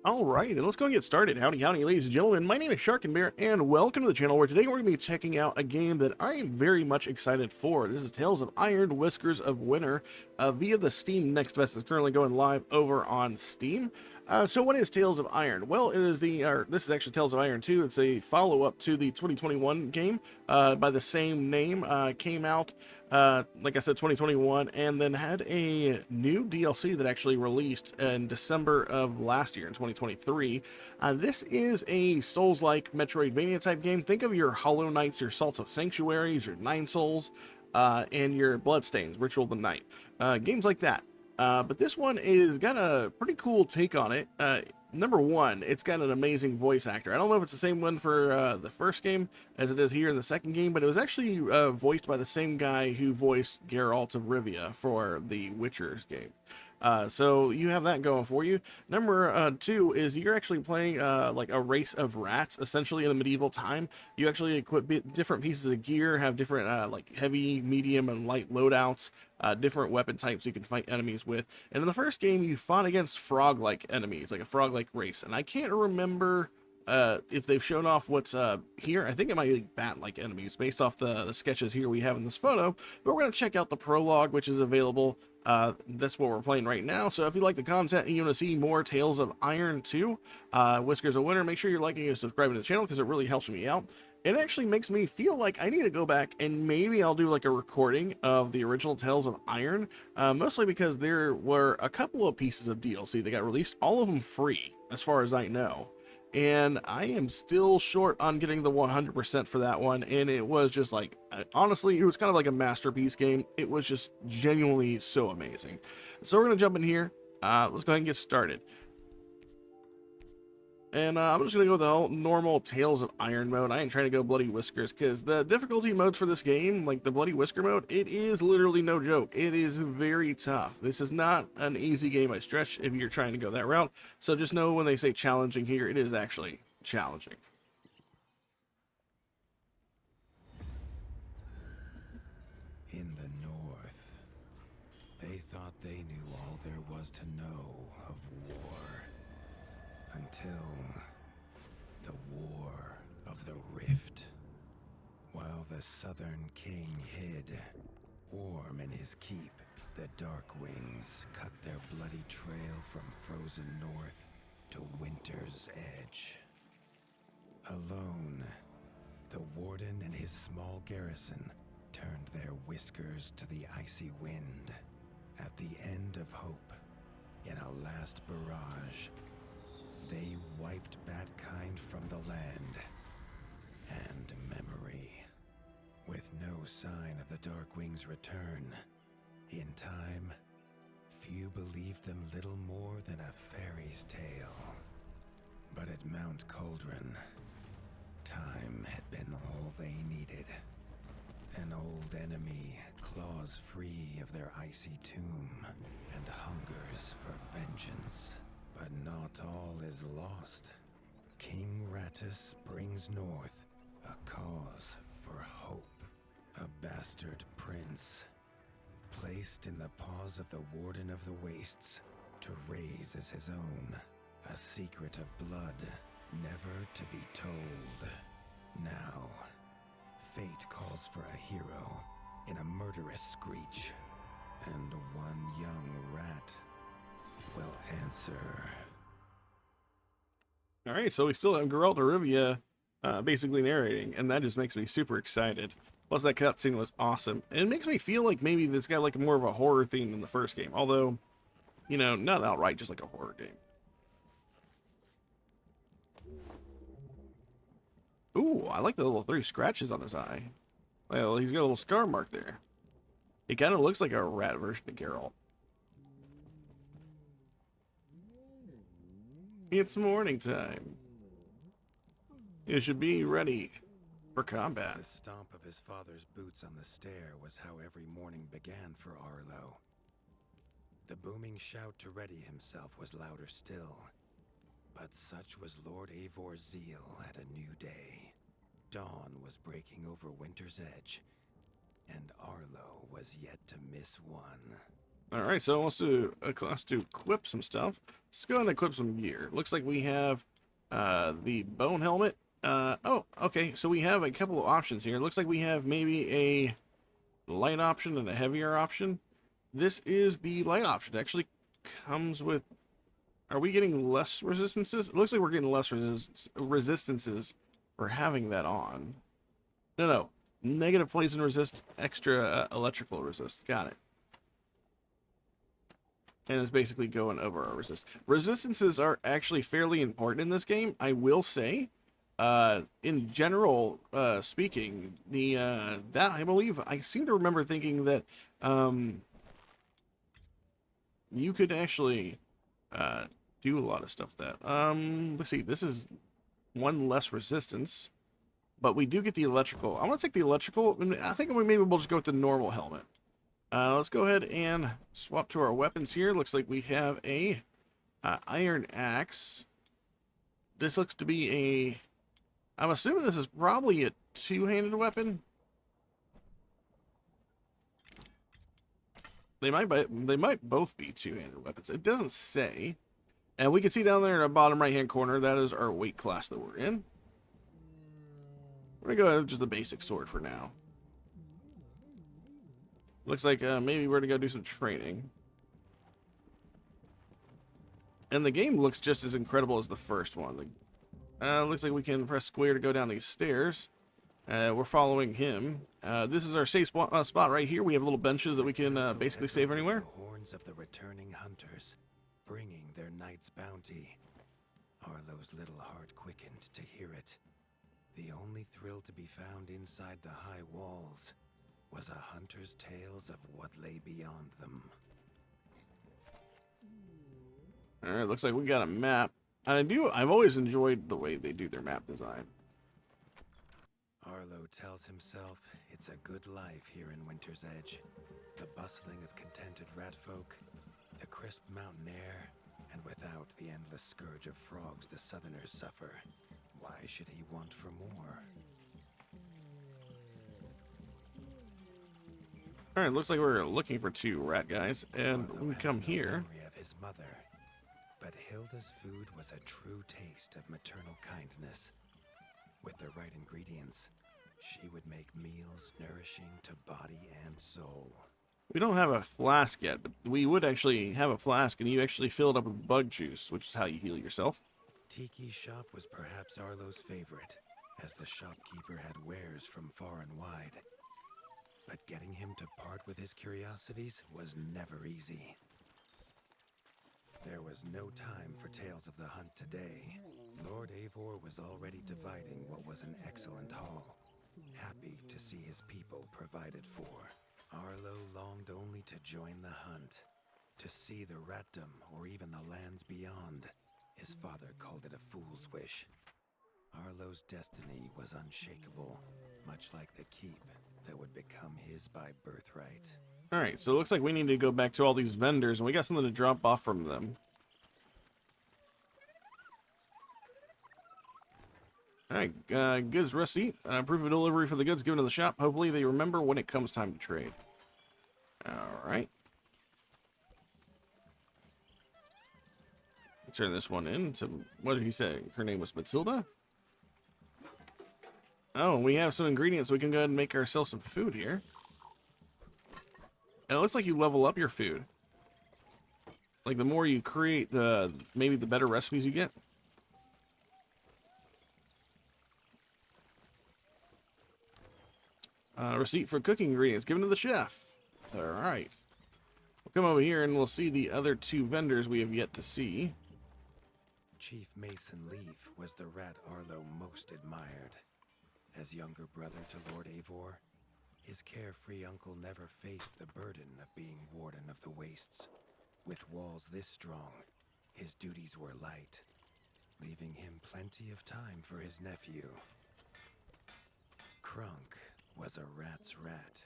All right, and let's go and get started. Howdy, howdy, ladies and gentlemen. My name is Sharkinbear, and welcome to the channel where today we're going to be checking out a game that I am very much excited for. This is Tales of Iron Whiskers of Winter via the Steam Next Fest that's currently going live over on Steam. So what is Tales of Iron? Well, it is this is actually Tales of Iron 2. It's a follow-up to the 2021 game by the same name. Came out, like I said, 2021, and then had a new DLC that actually released in December of last year in 2023. This is a Souls-like Metroidvania type game. Think of your Hollow Knights, your Salt of Sanctuaries, your Nine Souls, and your Bloodstains, Ritual of the Night. Games like that. But this one is got a pretty cool take on it. Number one, it's got an amazing voice actor. I don't know if it's the same one for the first game as it is here in the second game, but it was actually voiced by the same guy who voiced Geralt of Rivia for the Witcher's game. So you have that going for you. Number two is you're actually playing like a race of rats, essentially in a medieval time. You actually equip different pieces of gear, have different like heavy, medium, and light loadouts, different weapon types you can fight enemies with. And in the first game, you fought against frog-like enemies, like a frog-like race. And I can't remember if they've shown off what's here. I think it might be like bat-like enemies based off the sketches here we have in this photo. But we're going to check out the prologue, which is available. That's what we're playing right now. So if you like the content and you want to see more Tales of Iron 2, Whiskers of Winter, make sure you're liking and subscribing to the channel because it really helps me out. It actually makes me feel like I need to go back and maybe I'll do like a recording of the original Tales of Iron, mostly because there were a couple of pieces of DLC that got released, all of them free, as far as I know. And I am still short on getting the 100% for that one, and it was just like, honestly, it was kind of like a masterpiece game. It was just genuinely so amazing. So we're going to jump in here. Let's go ahead and get started. And I'm just going to go with the whole normal Tales of Iron mode. I ain't trying to go Bloody Whiskers, because the difficulty modes for this game, like the Bloody Whisker mode, it is literally no joke. It is very tough. This is not an easy game by stretch if you're trying to go that route. So just know when they say challenging here, it is actually challenging. In the north, they thought they knew all there was to know of war. Until the War of the Rift. While the Southern King hid, warm in his keep, the Darkwings cut their bloody trail from frozen north to winter's edge. Alone, the Warden and his small garrison turned their whiskers to the icy wind. At the end of hope, in a last barrage, they wiped Batkind from the land and memory. With no sign of the Darkwing's return, in time, few believed them little more than a fairy's tale. But at Mount Cauldron, time had been all they needed. An old enemy claws free of their icy tomb and hungers for vengeance. But not all is lost. King Rattus brings north a cause for hope. A bastard prince, placed in the paws of the Warden of the Wastes to raise as his own. A secret of blood, never to be told. Now, fate calls for a hero in a murderous screech. And one young rat will answer. All right, so we still have Geralt of Rivia basically narrating, and that just makes me super excited. Plus, that cutscene was awesome. And it makes me feel like maybe this got like more of a horror theme than the first game. Although, you know, not outright just like a horror game. Ooh, I like the little 3 scratches on his eye. Well, he's got a little scar mark there. It kind of looks like a rat version of Geralt. It's morning time. You should be ready for combat. The stomp of his father's boots on the stair was how every morning began for Arlo. The booming shout to ready himself was louder still. But such was Lord Eivor's zeal at a new day. Dawn was breaking over winter's edge, and Arlo was yet to miss one. All right, so let's do equip some stuff. Let's go and equip some gear. Looks like we have the bone helmet. Oh, okay. So we have a couple of options here. Looks like we have maybe a light option and a heavier option. This is the light option. It actually comes with. Are we getting less resistances? It looks like we're getting less resistances for having that on. No. Negative poison resist, extra electrical resist. Got it. And it's basically going over our resist. Resistances are actually fairly important in this game, I will say. In general, speaking, that I believe I seem to remember thinking that you could actually do a lot of stuff with that. Let's see. This is one less resistance, but we do get the electrical. I want to take the electrical. I think maybe we'll just go with the normal helmet. Let's go ahead and swap to our weapons here. Looks like we have a iron axe. This looks to be a. I'm assuming this is probably a two-handed weapon. They might both be two-handed weapons. It doesn't say. And we can see down there in the bottom right-hand corner, that is our weight class that we're in. We're going to go ahead with just the basic sword for now. Looks like maybe we're going to go do some training. And the game looks just as incredible as the first one. Looks like we can press square to go down these stairs. We're following him. This is our safe spot right here. We have little benches that we can basically save anywhere. The horns of the returning hunters, bringing their night's bounty. Arlo's little heart quickened to hear it. The only thrill to be found inside the high walls was a hunter's tales of what lay beyond them. Alright, looks like we got a map. And I've always enjoyed the way they do their map design. Arlo tells himself it's a good life here in Winter's Edge. The bustling of contented ratfolk, the crisp mountain air, and without the endless scourge of frogs the southerners suffer. Why should he want for more? Alright, looks like we're looking for two rat guys, and Arlo we has come no here. memory of his mother, but Hilda's food was a true taste of maternal kindness. With the right ingredients, she would make meals nourishing to body and soul. We don't have a flask yet, but we would actually have a flask, and you actually fill it up with bug juice, which is how you heal yourself. Tiki's shop was perhaps Arlo's favorite, as the shopkeeper had wares from far and wide. But getting him to part with his curiosities was never easy. There was no time for tales of the hunt today. Lord Eivor was already dividing what was an excellent haul, happy to see his people provided for. Arlo longed only to join the hunt, to see the ratdom or even the lands beyond. His father called it a fool's wish. Arlo's destiny was unshakable, much like the keep that would become his by birthright. Alright, so it looks like we need to go back to all these vendors, and we got something to drop off from them. Alright, goods receipt. Proof of delivery for the goods given to the shop. Hopefully they remember when it comes time to trade. Alright. Turn this one in to, what did he say? Her name was Matilda? Oh, we have some ingredients, so we can go ahead and make ourselves some food here. And it looks like you level up your food. Like, the more you create, maybe the better recipes you get. Receipt for cooking ingredients given to the chef. Alright. We'll come over here and we'll see the other two vendors we have yet to see. Chief Mason Leaf was the rat Arlo most admired. As younger brother to Lord Eivor, his carefree uncle never faced the burden of being Warden of the Wastes. With walls this strong, his duties were light, leaving him plenty of time for his nephew. Crunk was a rat's rat,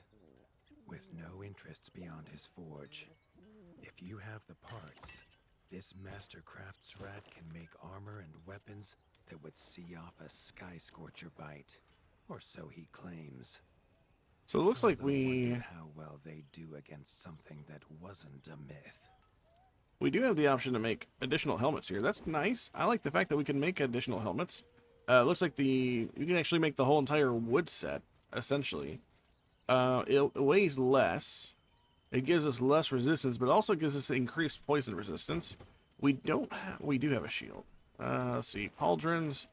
with no interests beyond his forge. If you have the parts, this master crafts rat can make armor and weapons that would see off a sky scorcher bite, or so he claims. So it looks like Arlo we wondered how well they do against something that wasn't a myth. do have the option to make additional helmets here. That's nice. I like the fact that we can make additional helmets. It looks like you can actually make the whole entire wood set, essentially. It weighs less. It gives us less resistance, but also gives us increased poison resistance. We do have a shield. Let's see, pauldrons.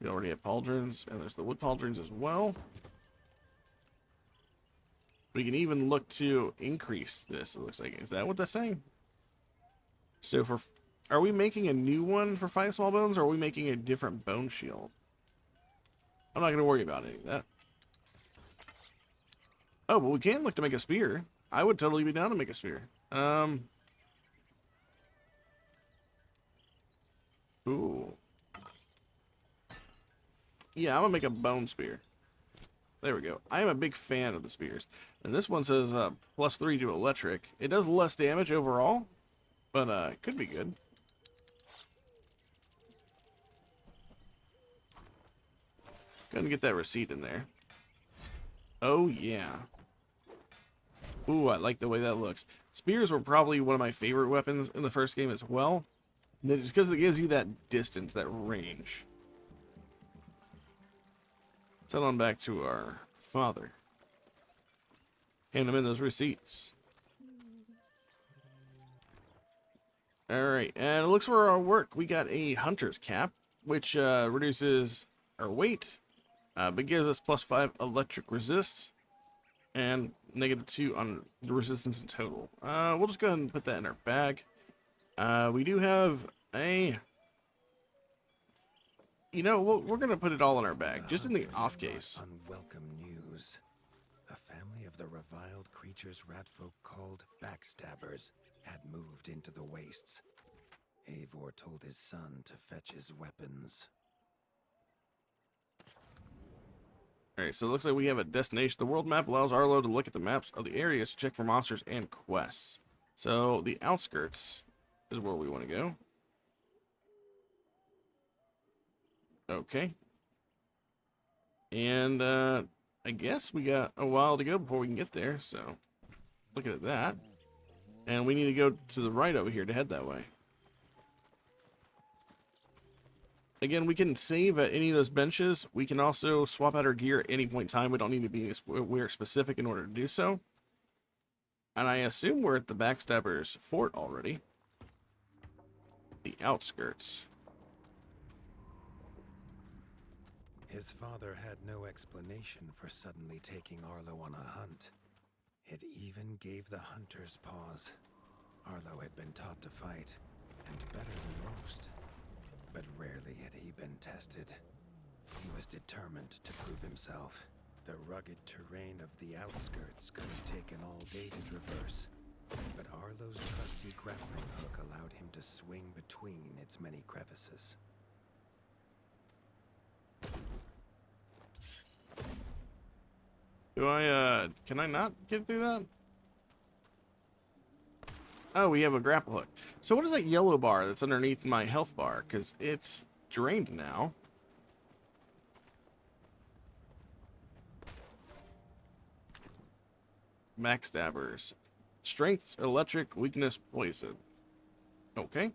We already have pauldrons, and there's the wood pauldrons as well. We can even look to increase this, it looks like. Is that what that's saying? So are we making a new one for 5 small bones, or are we making a different bone shield? I'm not going to worry about any of that. Oh, but we can look to make a spear. I would totally be down to make a spear. Ooh. Yeah, I'm going to make a bone spear. There we go. I am a big fan of the spears. And this one says +3 to electric. It does less damage overall, but it could be good. Gonna get that receipt in there. Oh, yeah. Ooh, I like the way that looks. Spears were probably one of my favorite weapons in the first game as well. Just because it gives you that distance, that range. Let's head on back to our father. Hand him in those receipts. Alright, and it looks for our work. We got a hunter's cap, which reduces our weight, but gives us +5 electric resist, and -2 on the resistance in total. We'll just go ahead and put that in our bag. We do have a... You know, we're going to put it all in our bag, just in the off case. Unwelcome news. A family of the reviled creatures ratfolk called backstabbers had moved into the wastes. Eivor told his son to fetch his weapons. Alright, so it looks like we have a destination. The world map allows Arlo to look at the maps of the areas to check for monsters and quests. So the outskirts is where we want to go. Okay. And I guess we got a while to go before we can get there, so looking at that. And we need to go to the right over here to head that way. Again, we can save at any of those benches. We can also swap out our gear at any point in time. We don't need to be we're specific in order to do so. And I assume we're at the Backstabber's fort already. The outskirts. His father had no explanation for suddenly taking Arlo on a hunt. It even gave the hunters pause. Arlo had been taught to fight, and better than most. But rarely had he been tested. He was determined to prove himself. The rugged terrain of the outskirts could have taken all day to traverse, but Arlo's trusty grappling hook allowed him to swing between its many crevices. Can I not get through that? Oh, we have a grapple hook. So what is that yellow bar that's underneath my health bar? Because it's drained now. Backstabbers. Strength, electric, weakness, poison. Okay.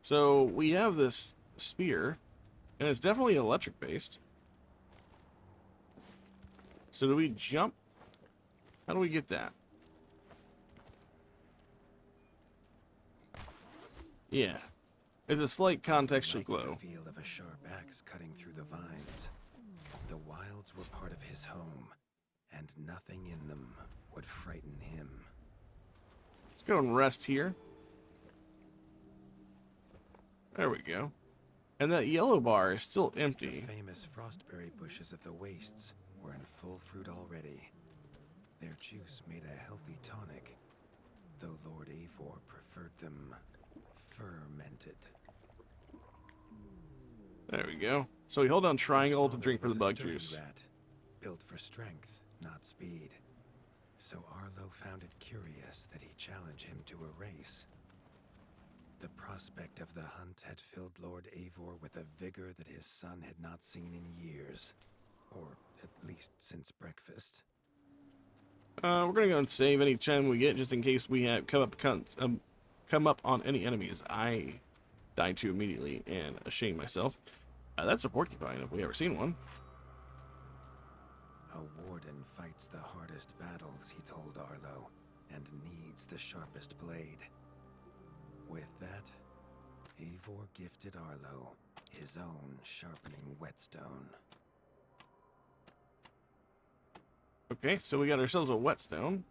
So we have this spear, and it's definitely electric based. So do we jump? How do we get that? Yeah. It's a slight contextual glow. The feel of a sharp axe cutting through the vines. The wilds were part of his home, and nothing in them would frighten him. Let's go and rest here. There we go. And that yellow bar is still empty. The famous frostberry bushes of the wastes were in full fruit already. Their juice made a healthy tonic, though Lord Eivor preferred them fermented. There we go. So we hold down triangle to drink for the bug juice. Rat, built for strength, not speed. So Arlo found it curious that he challenged him to a race. The prospect of the hunt had filled Lord Eivor with a vigor that his son had not seen in years. or at least since breakfast. We're gonna go and save any time we get, just in case we have come up on any enemies. I die to immediately and shame myself. That's a porcupine if we ever seen one. A warden fights the hardest battles, he told Arlo, and needs the sharpest blade. With that, Eivor gifted Arlo his own sharpening whetstone. Okay, so we got ourselves a whetstone.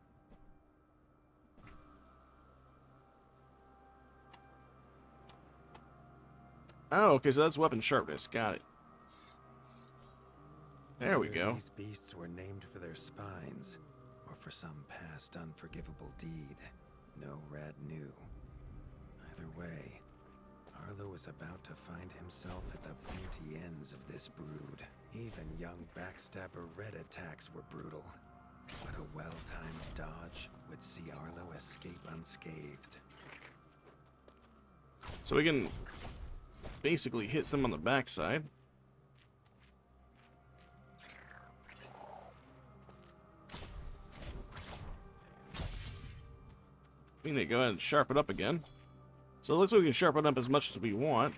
Oh, okay, so that's weapon sharpness. Got it. There we go. These beasts were named for their spines, or for some past unforgivable deed. No rat knew. Either way, Arlo was about to find himself at the pointy ends of this brood. Even young backstabber red attacks were brutal, but a well-timed dodge would see Arlo escape unscathed. So we can basically hit them on the backside. We need to go ahead and sharpen up again. So it looks like we can sharpen up as much as we want.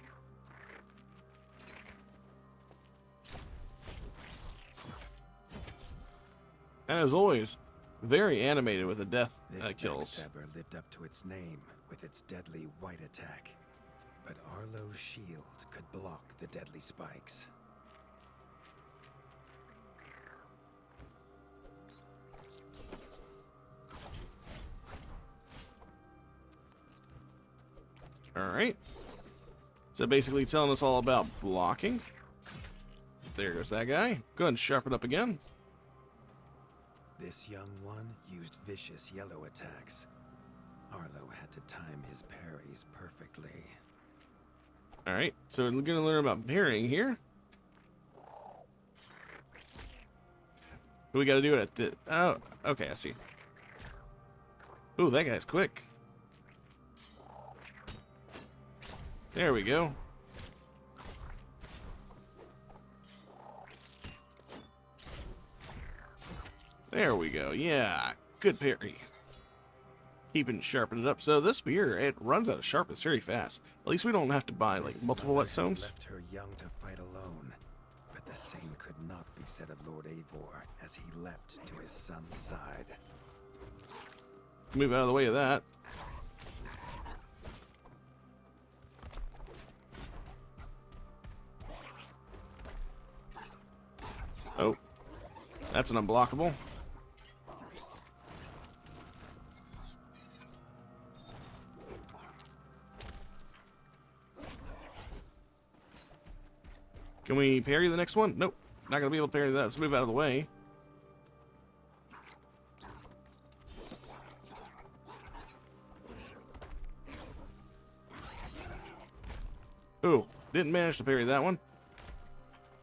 And as always, very animated with the death kills. Backstabber lived up to its name with its deadly white attack, but Arlo's shield could block the deadly spikes. Alright. So basically telling us all about blocking. There goes that guy. Go ahead and sharpen up again. This young one used vicious yellow attacks. Arlo had to time his parries perfectly. Alright, so we're going to learn about parrying here. We got to do it at the... Oh, okay, I see. Ooh, that guy's quick. There we go. There we go. Yeah, good parry. Keeping sharpening it up. So this spear, it runs out of sharpness very fast. At least we don't have to buy like multiple whetstones. Left her young to fight alone, but the same could not be said of Lord Eivor as he leapt to his son's side. Move out of the way of that. Oh, that's an unblockable. Can we parry the next one? Nope. Not going to be able to parry that. Let's move out of the way. Ooh, didn't manage to parry that one.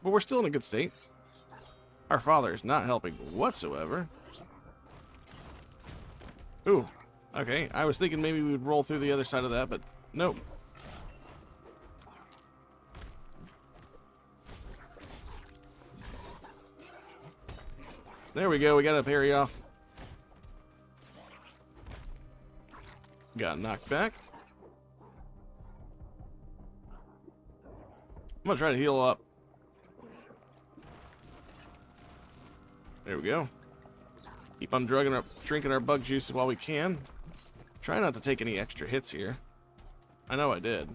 But we're still in a good state. Our father is not helping whatsoever. Ooh, okay. I was thinking maybe we would roll through the other side of that, but nope. There we go. We got a parry off. Got knocked back. I'm gonna try to heal up. There we go. Keep on drinking our bug juice while we can. Try not to take any extra hits here. I know I did.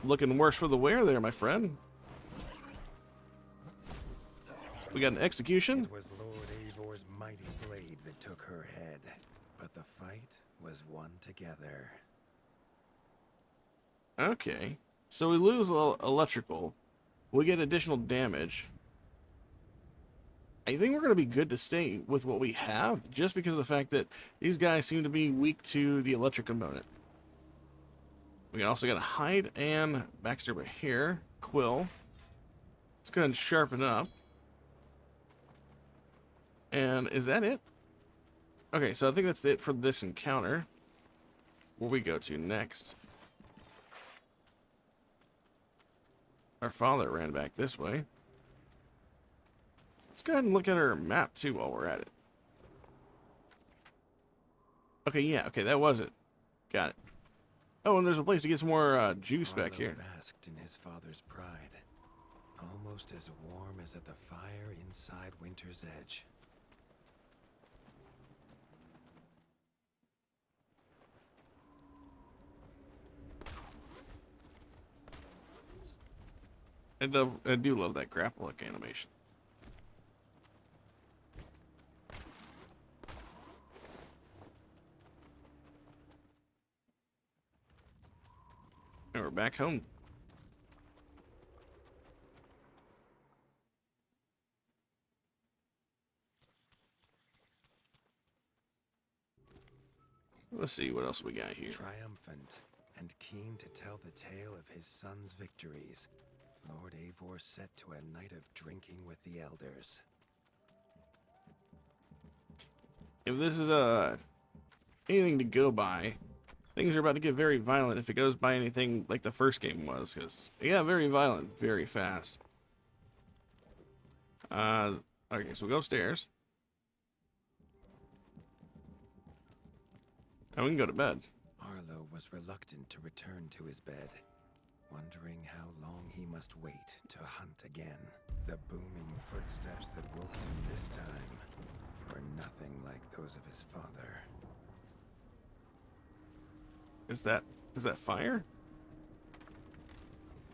Looking worse for the wear there, my friend. We got an execution. It was Lord Eivor's mighty blade that took her head, but the fight was won together. Okay. So we lose electrical. We get additional damage. I think we're going to be good to stay with what we have, just because of the fact that these guys seem to be weak to the electric component. We also got a hide and backstabber here. Quill. Let's go ahead and sharpen up. And is that it? Okay, so I think that's it for this encounter. Where we go to next? Our father ran back this way. Let's go ahead and look at our map too while we're at it. Okay, yeah, okay, that was it. Got it. Oh, and there's a place to get some more juice back here. Basked in his father's pride, almost as warm as at the fire inside Winter's Edge. I do love that grapple hook animation. And we're back home. Let's see what else we got here. Triumphant and keen to tell the tale of his son's victories, Lord Eivor set to a night of drinking with the elders. If this is anything to go by, things are about to get very violent if it goes by anything like the first game was, because it got very violent very fast. Okay, so we go upstairs. And we can go to bed. Arlo was reluctant to return to his bed, wondering how long he must wait to hunt again. The booming footsteps that woke him this time were nothing like those of his father. Is that fire?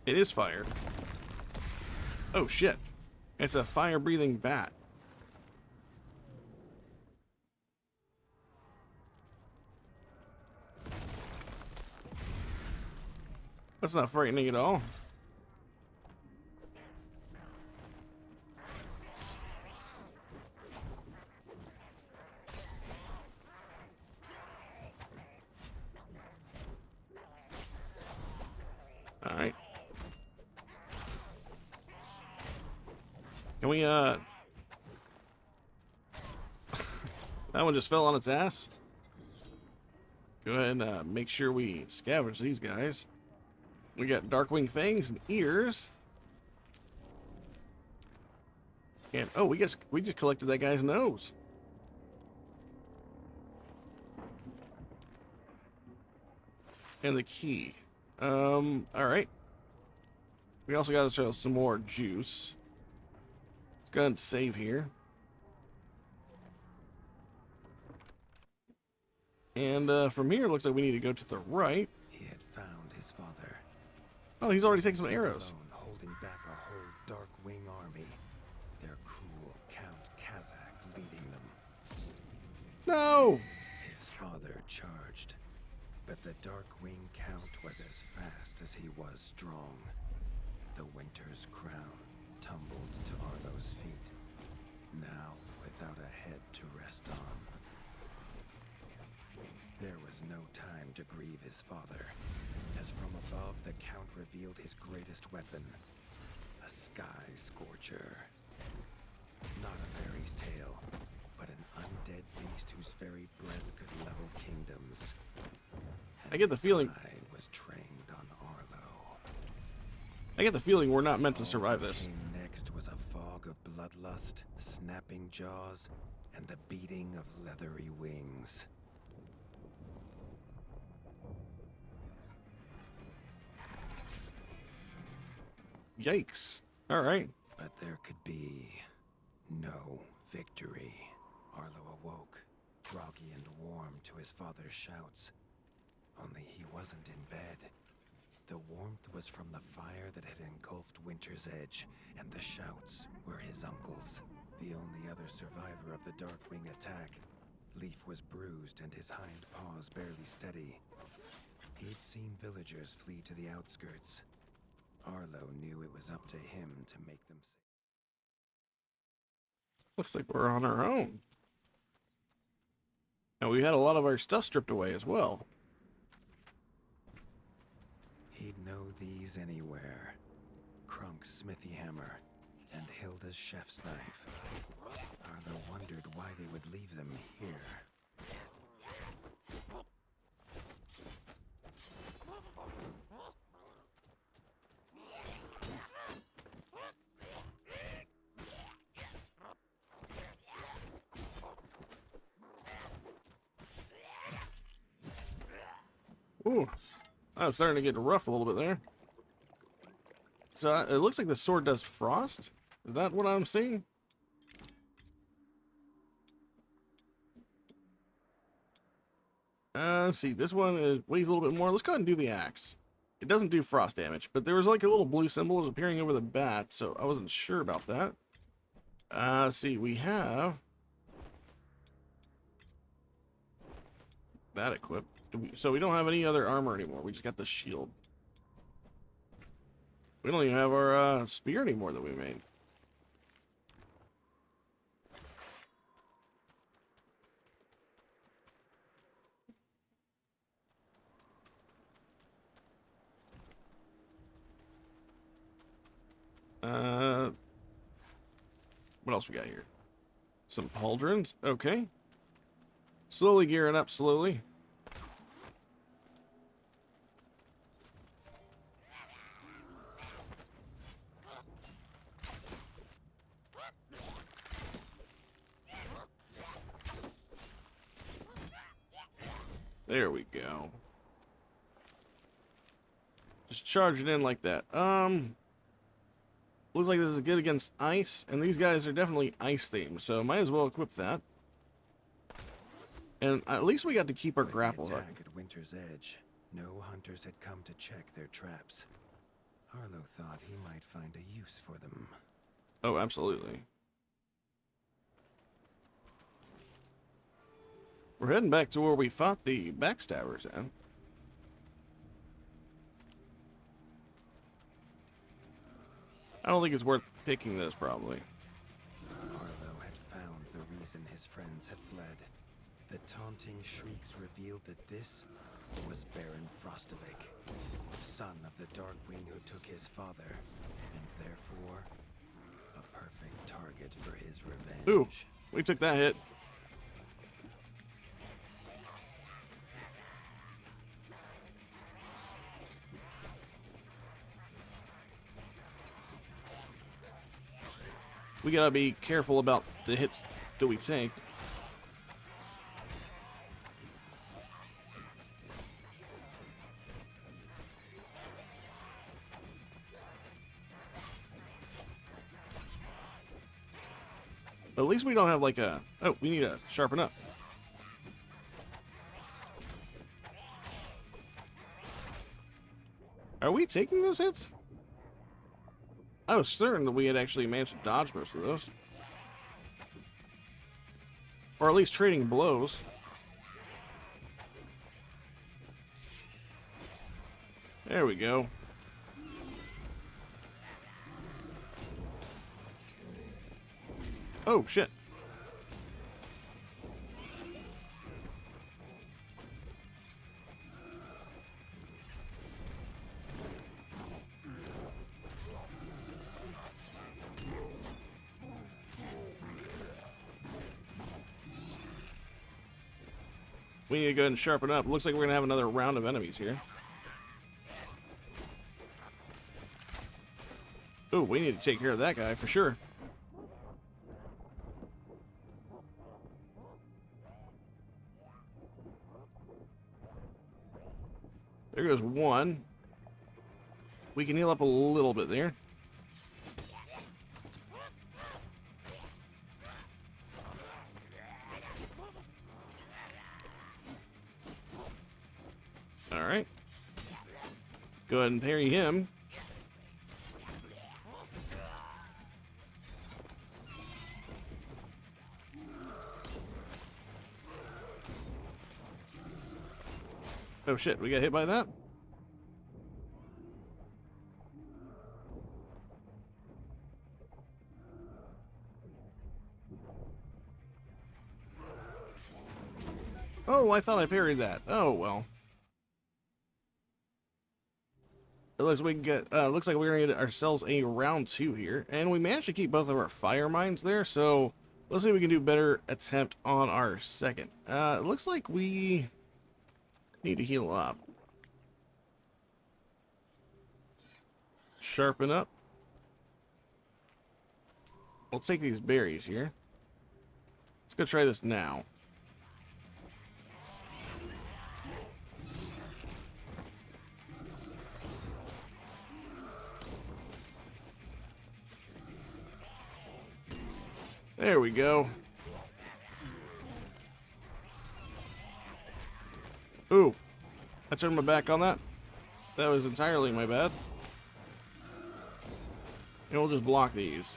It is fire. Oh shit. It's a fire-breathing bat. That's not frightening at all. All right. Can we, that one just fell on its ass. Go ahead and make sure we scavenge these guys. We got Darkwing fangs and ears. And oh, we just collected that guy's nose. And the key. All right. We also got ourselves some more juice. Let's go ahead and save here. And from here, it looks like we need to go to the right. He had found his father. Oh, he's already taken some arrows. Alone, holding back a whole Darkwing army. Their cruel Count Kazakh leading them. No! His father charged, but the Darkwing Count was as fast as he was strong. The Winter's crown tumbled to Arlo's feet, now without a head to rest on. There was no time to grieve his father, as from above the Count revealed his greatest weapon, a sky scorcher. Not a fairy's tale, but an undead beast whose very breath could level kingdoms. I get the feeling I was trained on Arlo. I get the feeling we're not meant to survive this. All that came next was a fog of bloodlust, snapping jaws, and the beating of leathery wings. Yikes. All right. But there could be no victory. Arlo awoke, groggy and warm to his father's shouts. Only he wasn't in bed. The warmth was from the fire that had engulfed Winter's Edge, and the shouts were his uncle's. The only other survivor of the Darkwing attack. Leaf was bruised and his hind paws barely steady. He'd seen villagers flee to the outskirts. Arlo knew it was up to him to make them safe. Looks like we're on our own. And we had a lot of our stuff stripped away as well. He'd know these anywhere. Krunk's smithy hammer and Hilda's chef's knife. Arlo wondered why they would leave them here. Ooh, I was starting to get rough a little bit there. So it looks like the sword does frost. Is that what I'm seeing? Let's see. This one weighs a little bit more. Let's go ahead and do the axe. It doesn't do frost damage, but there was like a little blue symbol appearing over the bat, so I wasn't sure about that. Let's see. We have that equipped. So we don't have any other armor anymore. We just got the shield. We don't even have our spear anymore that we made. What else we got here? Some pauldrons. Okay. Slowly gearing up, slowly. There we go. Just charge it in like that. Looks like this is good against ice, and these guys are definitely ice themed, so might as well equip that. And at least we got to keep our grapple hook. At Winter's Edge, no hunters had come to check their traps. Arlo thought he might find a use for them. Oh, absolutely. We're heading back to where we fought the backstabbers at. I don't think it's worth picking this, probably. Arlo had found the reason his friends had fled. The taunting shrieks revealed that this was Baron Frostovik, son of the Darkwing who took his father, and therefore a perfect target for his revenge. Ooh, we took that hit. We gotta be careful about the hits that we take. But at least we don't have like a... Oh, we need to sharpen up. Are we taking those hits? I was certain that we had actually managed to dodge most of those. Or at least trading blows. There we go. Oh, shit. We need to go ahead and sharpen up. Looks like we're going to have another round of enemies here. Oh, we need to take care of that guy for sure. There goes one. We can heal up a little bit there. All right. Go ahead and parry him. Oh shit, we got hit by that? Oh, I thought I parried that. Oh well. It looks we can get. Looks like we're gonna get ourselves a round 2 here, and we managed to keep both of our fire mines there. So let's see if we can do a better attempt on our second. It looks like we need to heal up, sharpen up. We'll take these berries here. Let's go try this now. There we go. Ooh. I turned my back on that. That was entirely my bad. And we'll just block these.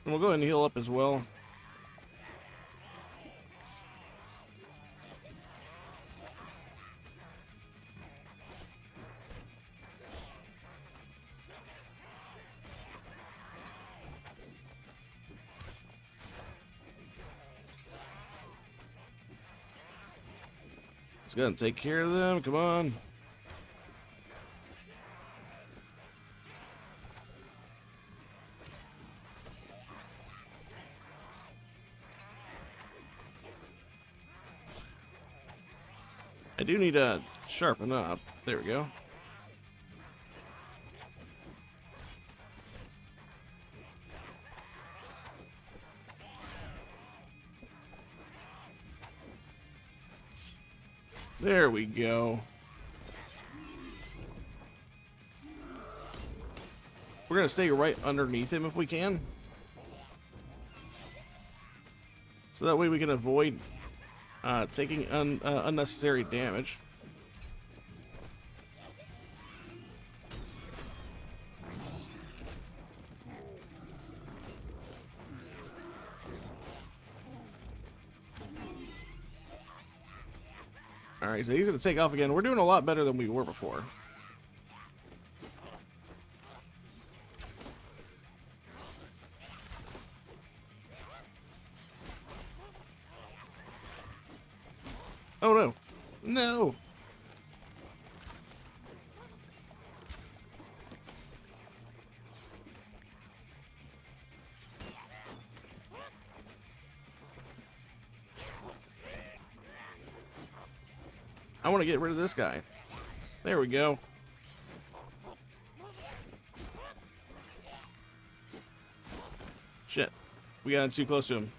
And we'll go ahead and heal up as well. It's gonna take care of them. Come on. I do need to sharpen up. There we go. There we go. We're going to stay right underneath him if we can. So that way we can avoid taking unnecessary damage. Alright, so he's going to take off again. We're doing a lot better than we were before. Oh no. No. I want to get rid of this guy. There we go. Shit. We got too close to him.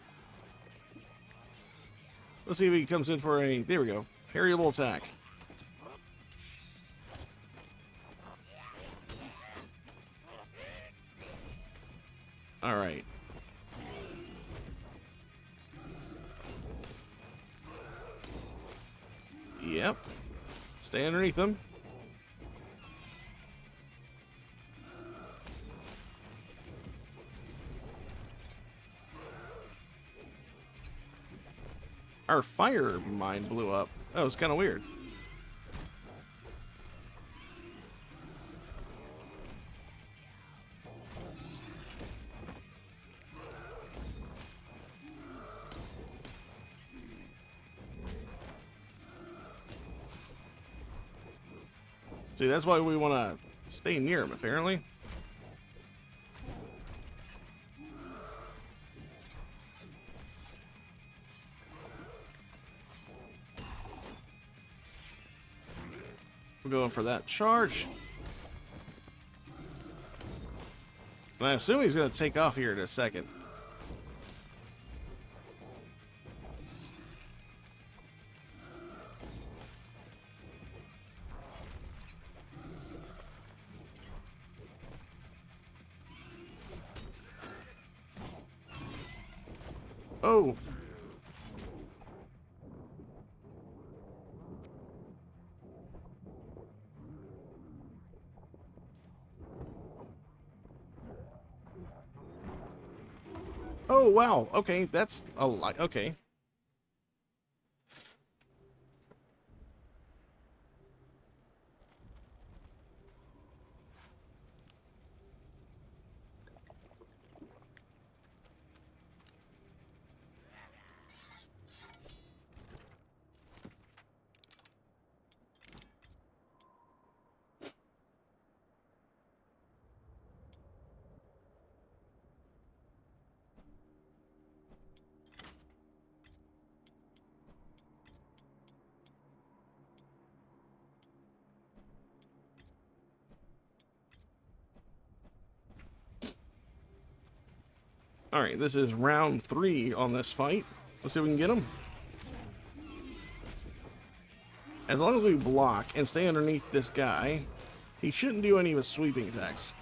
Let's see if he comes in for a... There we go. Variable attack. Alright. Yep. Stay underneath them. Our fire mine blew up. That was kind of weird. See, that's why we want to stay near him, apparently. We're going for that charge. And I assume he's going to take off here in a second. Oh. Oh, wow. Okay, that's a lot. Okay. Alright, this is round 3 on this fight. Let's see if we can get him. As long as we block and stay underneath this guy, he shouldn't do any of his sweeping attacks.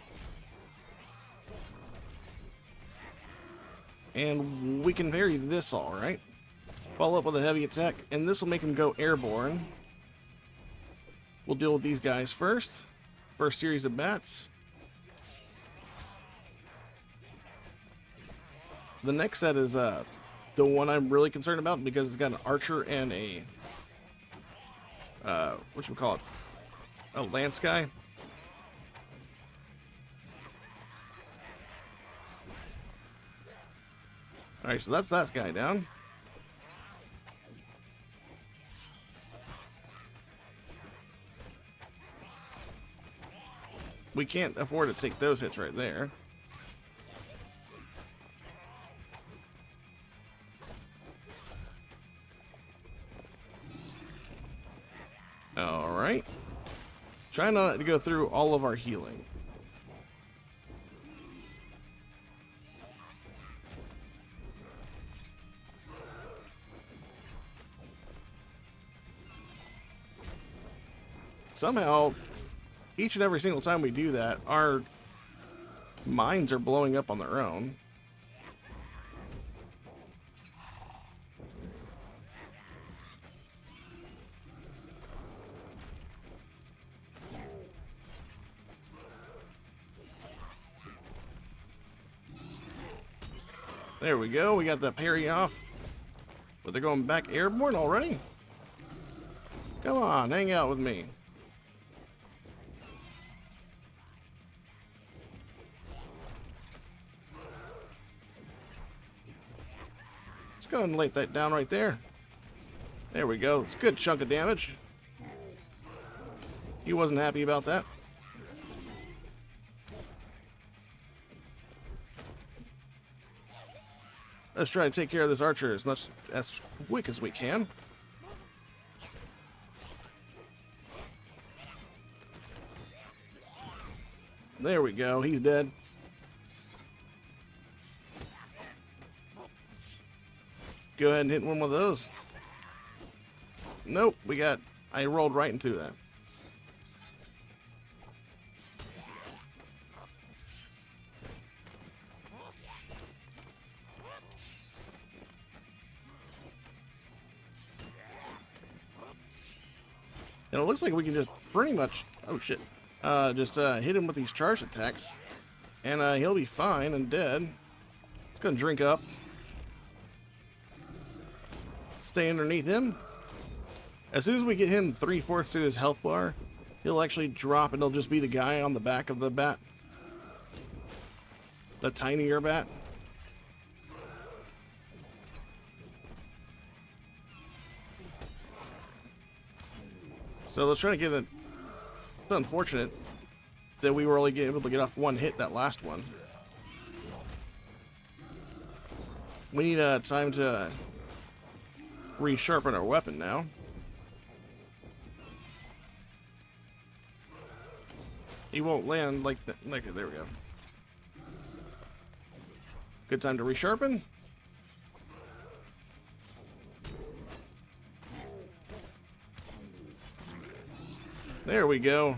And we can parry this all right. Follow up with a heavy attack, and this will make him go airborne. We'll deal with these guys first. First series of bats. The next set is the one I'm really concerned about because it's got an archer and a whatchamacallit, a lance guy. Alright, so that's that guy down. We can't afford to take those hits right there. Alright. Try not to go through all of our healing. Somehow, each and every single time we do that, our mines are blowing up on their own. There we go. We got the parry off. But they're going back airborne already? Come on, hang out with me. Let's go and lay that down right there. There we go. It's a good chunk of damage. He wasn't happy about that. Let's try to take care of this archer as quick as we can. There we go. He's dead. Go ahead and hit one of those. Nope, I rolled right into that. And it looks like we can just pretty much, oh shit, just hit him with these charge attacks. And he'll be fine and dead. It's gonna drink up. Stay underneath him. As soon as we get him 3/4 to his health bar, he'll actually drop and it'll just be the guy on the back of the bat. The tinier bat. So let's try to get it. It's unfortunate that we were only able to get off one hit that last one. We need time to resharpen our weapon now. He won't land like that. There we go. Good time to resharpen. There we go.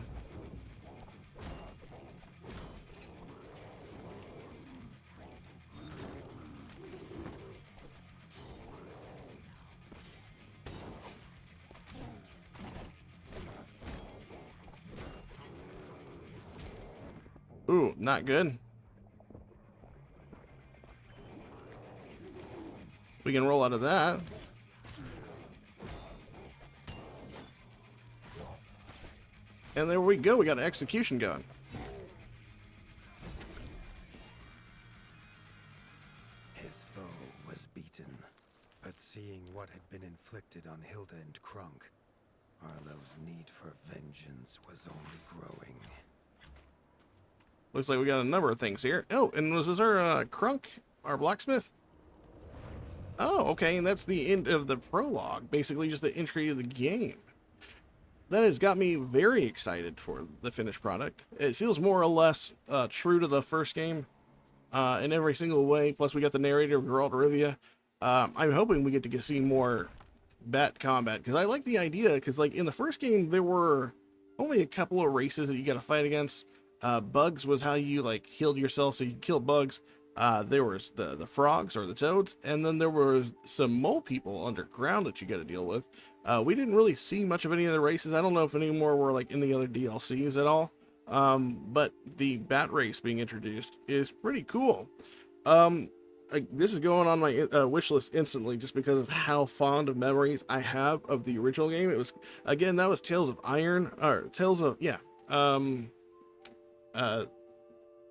Ooh, not good. We can roll out of that. And there we go. We got an execution going. His foe was beaten, but seeing what had been inflicted on Hilda and Krunk, Arlo's need for vengeance was only growing. Looks like we got a number of things here. Oh, and was this our Krunk, our blacksmith? Oh, okay, and that's the end of the prologue. Basically just the entry of the game. That has got me very excited for the finished product. It feels more or less true to the first game in every single way. Plus, we got the narrator, Geralt of Rivia. I'm hoping we get to see more bat combat, because I like the idea, because like in the first game there were only a couple of races that you got to fight against. Bugs was how you like healed yourself, so you kill bugs. There was the frogs or the toads, and then there was some mole people underground that you got to deal with. We didn't really see much of any of the races. I don't know if any more were like in the other DLCs at all. But the bat race being introduced is pretty cool. This is going on my wish list instantly just because of how fond of memories I have of the original game. It was, again, that was Tales of Iron, or Tales of, yeah,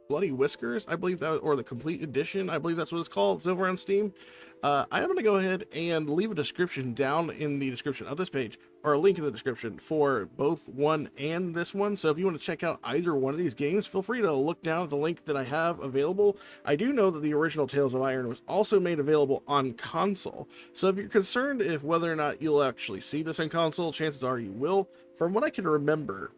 Bloody Whiskers, I believe that, or the complete edition, I believe that's what it's called. It's over on Steam. I am going to go ahead and leave a description down in the description of this page, or a link in the description for both one and this one. So if you want to check out either one of these games, feel free to look down at the link that I have available. I do know that the original Tales of Iron was also made available on console. So if you're concerned if whether or not you'll actually see this on console, chances are you will. From what I can remember,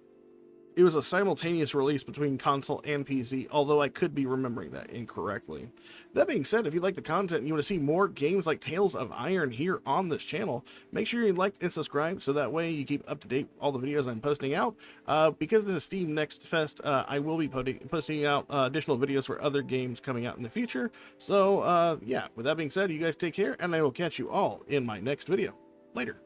it was a simultaneous release between console and PC, although I could be remembering that incorrectly. That being said, if you like the content and you want to see more games like Tales of Iron here on this channel, make sure you like and subscribe so that way you keep up to date with all the videos I'm posting out. Because this is Steam Next Fest, I will be posting out additional videos for other games coming out in the future. So, yeah, with that being said, you guys take care, and I will catch you all in my next video. Later.